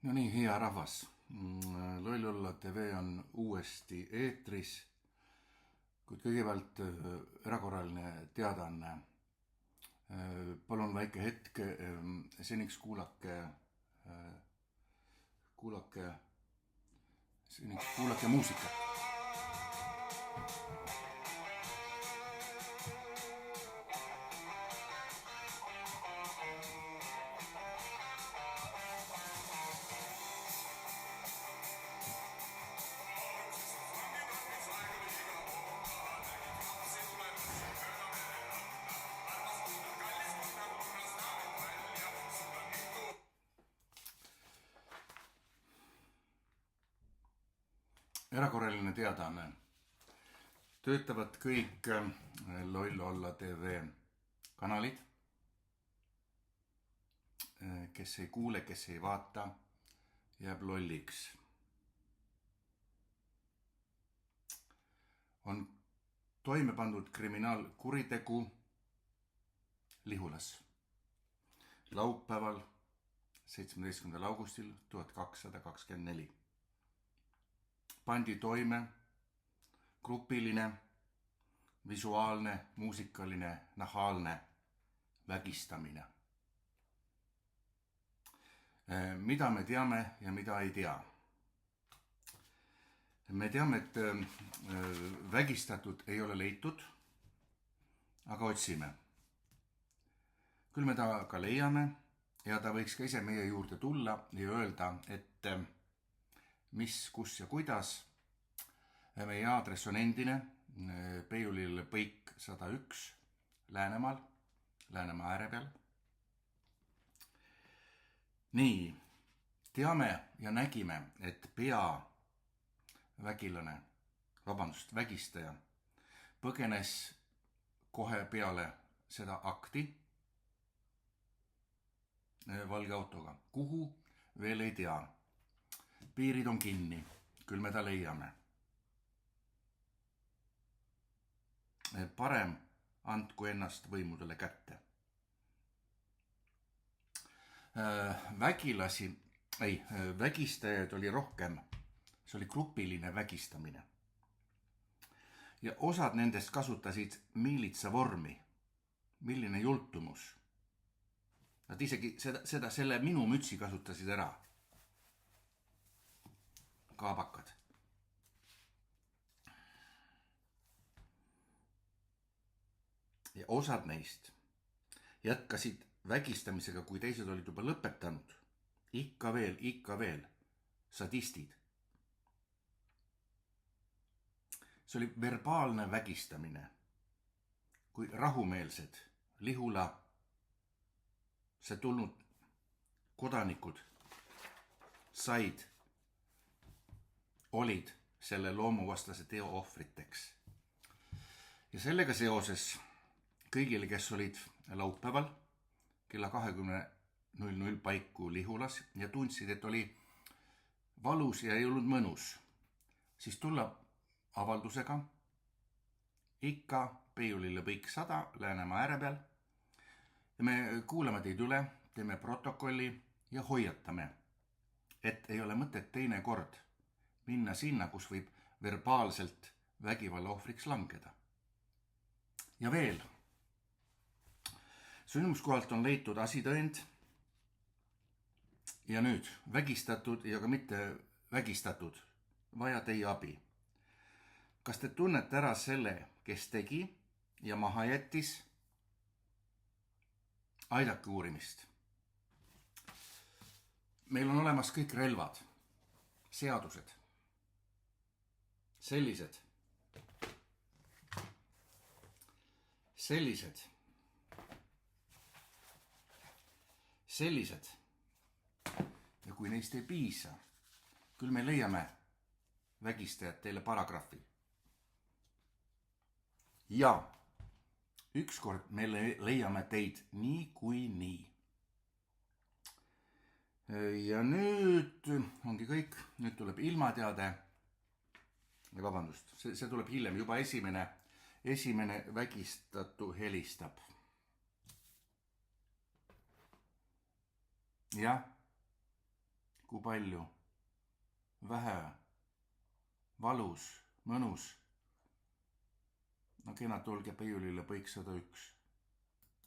No nii, hea rahvas. Loll olla TV on uuesti eetris, kuid kõigepealt erakorraline teadaanne. Palun väike hetk, seniks kuulake muusikat. Erakorraline teadaanne. Töötavad kõik Loll olla TV kanalid. Kes ei kuule, kes ei vaata, jääb lolliks. On toime pandud kriminaalkuritegu Lihulas. Laupäeval 17. augustil 1224. Pandi toime grupiline, visuaalne, muusikaline, nahaalne vägistamine. Mida me teame ja mida ei tea? Me teame, et vägistatud ei ole leitud, aga otsime. Küll me ta ka leiame ja ta võiks ka ise meie juurde tulla ja öelda, et mis, kus ja kuidas. Meie aadress on endine Peiulil Põik 101 Läänemaal, Läänemaa ääre peal. Nii, teame ja nägime, et vägistaja põgenes kohe peale seda akti valge autoga. Kuhu? Veel ei tea. Piirid on kinni, küll me ta leiame. Parem andku ennast võimudele kätte. Vägistajaid oli rohkem. See oli grupiline vägistamine. Ja osad nendest kasutasid miilitsa vormi. Milline jultumus. Nad isegi selle minu mütsi kasutasid ära. Kaabakad. Ja osad neist jätkasid vägistamisega, kui teised olid juba lõpetanud. Ikka veel, sadistid. See oli verbaalne vägistamine, kui rahumeelsed Lihula see tulnud kodanikud olid selle loomuvastase teo ohvriteks. Ja sellega seoses kõigile, kes olid laupäeval kella 20.00 paiku Lihulas ja tundsid, et oli valus ja ei olnud mõnus, siis tulla avaldusega ikka Peiulile Põik 100 Läänemaa ääre peal. Ja me kuulame teid üle, teeme protokolli ja hoiatame, et ei ole mõtet teine kord minna sinna, kus võib verbaalselt vägivalla ohvriks langeda. Ja veel, sündmuskohalt on leitud asitõend ja nüüd vägistatud ja ka mitte vägistatud vaja teie abi. Kas te tunnete ära selle, kes tegi ja maha jättis? Aidake uurimist. Meil on olemas kõik relvad, seadused, sellised, ja kui neist ei piisa, küll me leiame vägistajad teile paragrahvi. Ja ükskord me leiame teid nii kui nii. Ja nüüd ongi kõik, nüüd tuleb ilmateade. Vabandust, see tuleb hiljem, juba esimene vägistatu helistab. Jah, kui palju, vähe, valus, mõnus. No kenad olge Peiulile Põik 101.